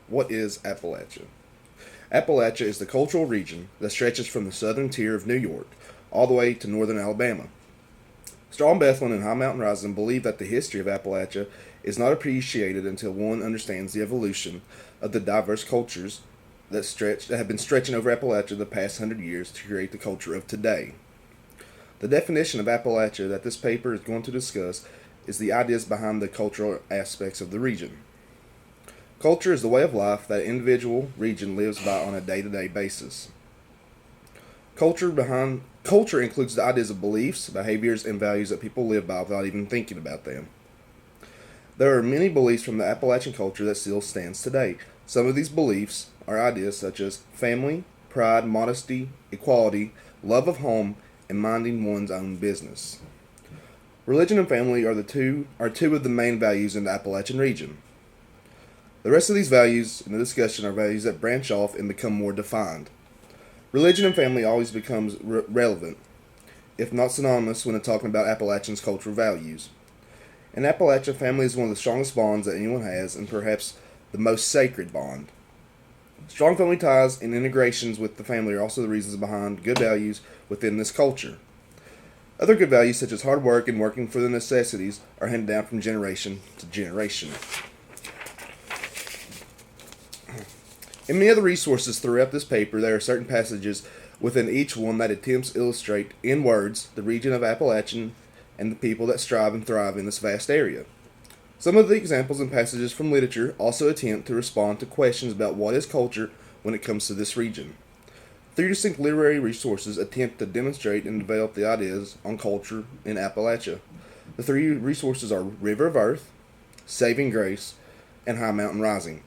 What is Appalachia? Appalachia is the cultural region that stretches from the southern tier of New York all the way to northern Alabama. Strawn Bethlen and High Mountain Rising believe that the history of Appalachia is not appreciated until one understands the evolution of the diverse cultures that have been stretching over Appalachia the past 100 years to create the culture of today. The definition of Appalachia that this paper is going to discuss is the ideas behind the cultural aspects of the region. Culture is the way of life that an individual region lives by on a day-to-day basis. Culture includes the ideas of beliefs, behaviors, and values that people live by without even thinking about them. There are many beliefs from the Appalachian culture that still stands today. Some of these beliefs are ideas such as family, pride, modesty, equality, love of home, and minding one's own business. Religion and family are two of the main values in the Appalachian region. The rest of these values in the discussion are values that branch off and become more defined. Religion and family always becomes relevant, if not synonymous, when talking about Appalachians' cultural values. In Appalachia, family is one of the strongest bonds that anyone has, and perhaps the most sacred bond. Strong family ties and integrations with the family are also the reasons behind good values within this culture. Other good values, such as hard work and working for the necessities, are handed down from generation to generation. In many of the resources throughout this paper, there are certain passages within each one that attempts to illustrate, in words, the region of Appalachian and the people that strive and thrive in this vast area. Some of the examples and passages from literature also attempt to respond to questions about what is culture when it comes to this region. Three distinct literary resources attempt to demonstrate and develop the ideas on culture in Appalachia. The three resources are River of Earth, Saving Grace, and High Mountain Rising.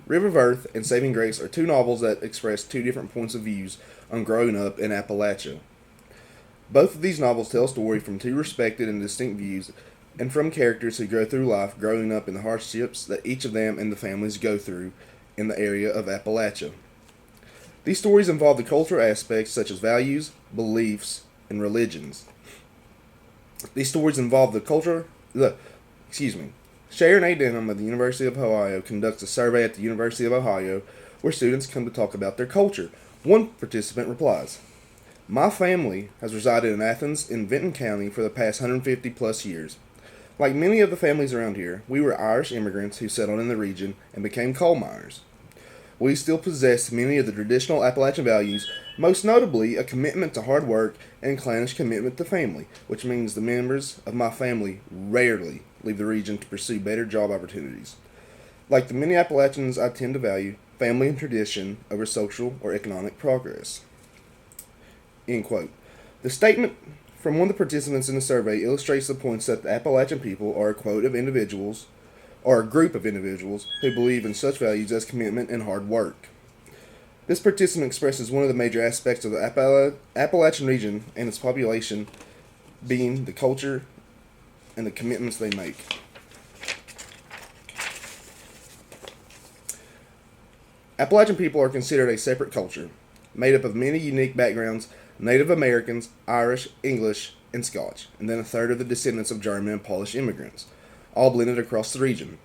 River of Earth and Saving Grace are two novels that express two different points of views on growing up in Appalachia. Both of these novels tell a story from two respected and distinct views and from characters who go through life growing up in the hardships that each of them and the families go through in the area of Appalachia. These stories involve the cultural aspects such as values, beliefs, and religions. These stories involve Sharon A. Denham of the University of Ohio conducts a survey at the University of Ohio where students come to talk about their culture. One participant replies, "My family has resided in Athens in Benton County for the past 150 plus years. Like many of the families around here, we were Irish immigrants who settled in the region and became coal miners. We still possess many of the traditional Appalachian values, most notably a commitment to hard work and clannish commitment to family, which means the members of my family rarely leave the region to pursue better job opportunities. Like the many Appalachians, I tend to value family and tradition over social or economic progress." End quote. The statement from one of the participants in the survey illustrates the points that the Appalachian people are a group of individuals who believe in such values as commitment and hard work. This participant expresses one of the major aspects of the Appalachian region and its population being the culture and the commitments they make. Appalachian people are considered a separate culture, made up of many unique backgrounds: Native Americans, Irish, English, and Scotch, and then a third of the descendants of German and Polish immigrants, all blended across the region.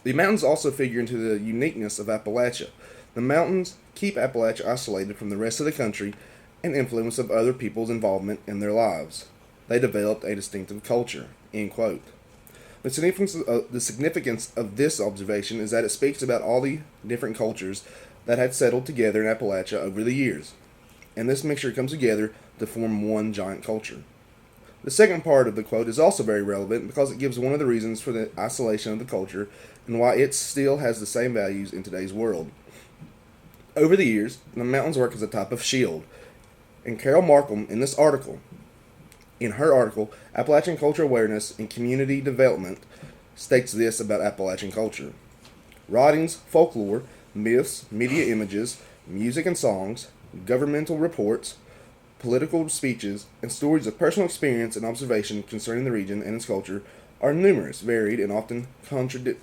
The mountains also figure into the uniqueness of Appalachia. The mountains keep Appalachia isolated from the rest of the country and influence of other people's involvement in their lives. They developed a distinctive culture. End quote. The significance of this observation is that it speaks about all the different cultures that had settled together in Appalachia over the years, and this mixture comes together to form one giant culture. The second part of the quote is also very relevant because it gives one of the reasons for the isolation of the culture and why it still has the same values in today's world. Over the years, the mountains work as a type of shield, and Carol Markham in her article, Appalachian Culture Awareness and Community Development, states this about Appalachian culture. Writings, folklore, myths, media images, music and songs, governmental reports, political speeches, and stories of personal experience and observation concerning the region and its culture are numerous, varied, and often contradictory.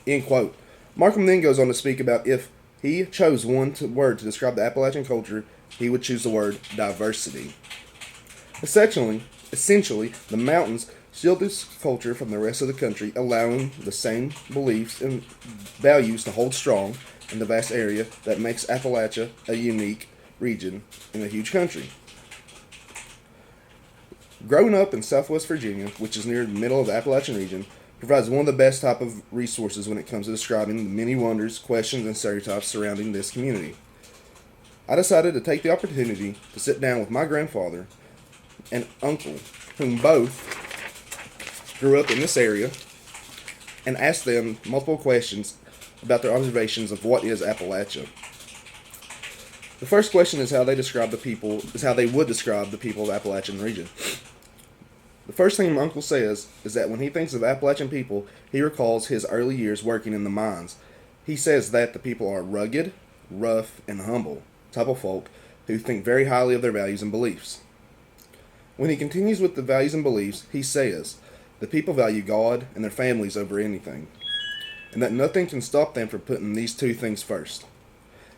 End quote. Markham then goes on to speak about if he chose one word to describe the Appalachian culture, he would choose the word diversity. Essentially, the mountains shield this culture from the rest of the country, allowing the same beliefs and values to hold strong in the vast area that makes Appalachia a unique region in a huge country. Growing up in Southwest Virginia, which is near the middle of the Appalachian region, provides one of the best type of resources when it comes to describing the many wonders, questions, and stereotypes surrounding this community. I decided to take the opportunity to sit down with my grandfather and uncle, whom both grew up in this area, and ask them multiple questions about their observations of what is Appalachia. The first question is how they would describe the people of Appalachian region. The first thing my uncle says is that when he thinks of Appalachian people, he recalls his early years working in the mines. He says that the people are rugged, rough, and humble type of folk who think very highly of their values and beliefs. When he continues with the values and beliefs, he says the people value God and their families over anything, and that nothing can stop them from putting these two things first.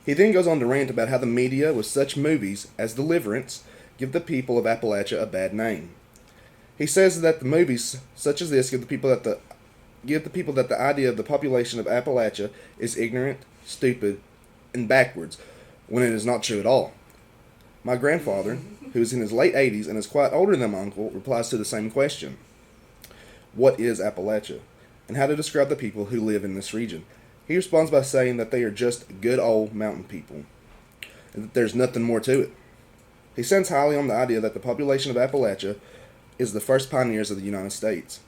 He then goes on to rant about how the media, with such movies as Deliverance, give the people of Appalachia a bad name. He says that the movies such as this give the people that the idea of the population of Appalachia is ignorant, stupid, and backwards, when it is not true at all. My grandfather, who is in his late 80s and is quite older than my uncle, replies to the same question. What is Appalachia? And how to describe the people who live in this region? He responds by saying that they are just good old mountain people, and that there's nothing more to it. He stands highly on the idea that the population of Appalachia is the first pioneers of the United States.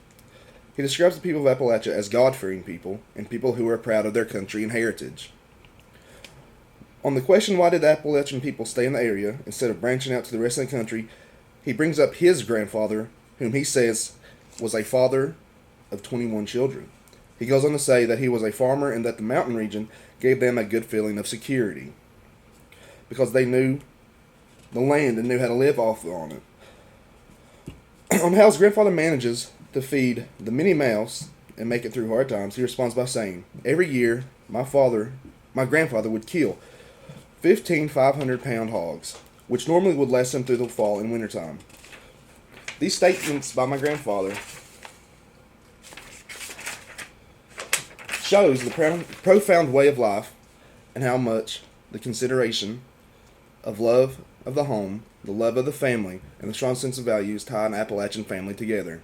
He describes the people of Appalachia as God-fearing people and people who are proud of their country and heritage. On the question why did the Appalachian people stay in the area instead of branching out to the rest of the country, he brings up his grandfather, whom he says was a father of 21 children. He goes on to say that he was a farmer and that the mountain region gave them a good feeling of security because they knew the land and knew how to live off on it. On how his grandfather manages to feed the many mouths and make it through hard times, he responds by saying, every year my grandfather would kill 15 500-pound hogs, which normally would last them through the fall and winter time. These statements by my grandfather shows the profound way of life and how much the consideration of love of the home, the love of the family, and the strong sense of values tie an Appalachian family together.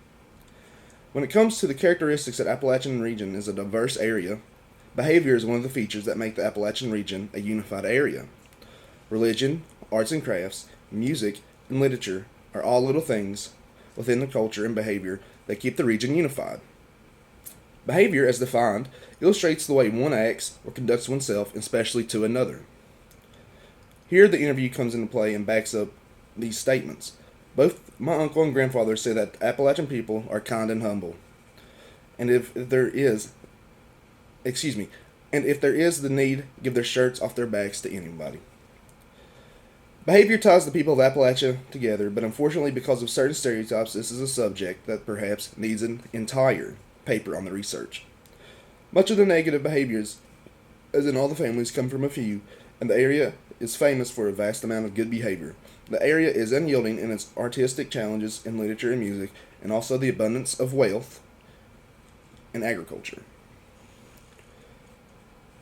When it comes to the characteristics that Appalachian region is a diverse area, behavior is one of the features that make the Appalachian region a unified area. Religion, arts and crafts, music, and literature are all little things within the culture and behavior that keep the region unified. Behavior, as defined, illustrates the way one acts or conducts oneself, especially to another. Here the interview comes into play and backs up these statements. Both my uncle and grandfather say that Appalachian people are kind and humble. And if there is the need, give their shirts off their backs to anybody. Behavior ties the people of Appalachia together, but unfortunately because of certain stereotypes, this is a subject that perhaps needs an entire paper on the research. Much of the negative behaviors, as in all the families, come from a few, and the area is famous for a vast amount of good behavior. The area is unyielding in its artistic challenges in literature and music, and also the abundance of wealth and agriculture.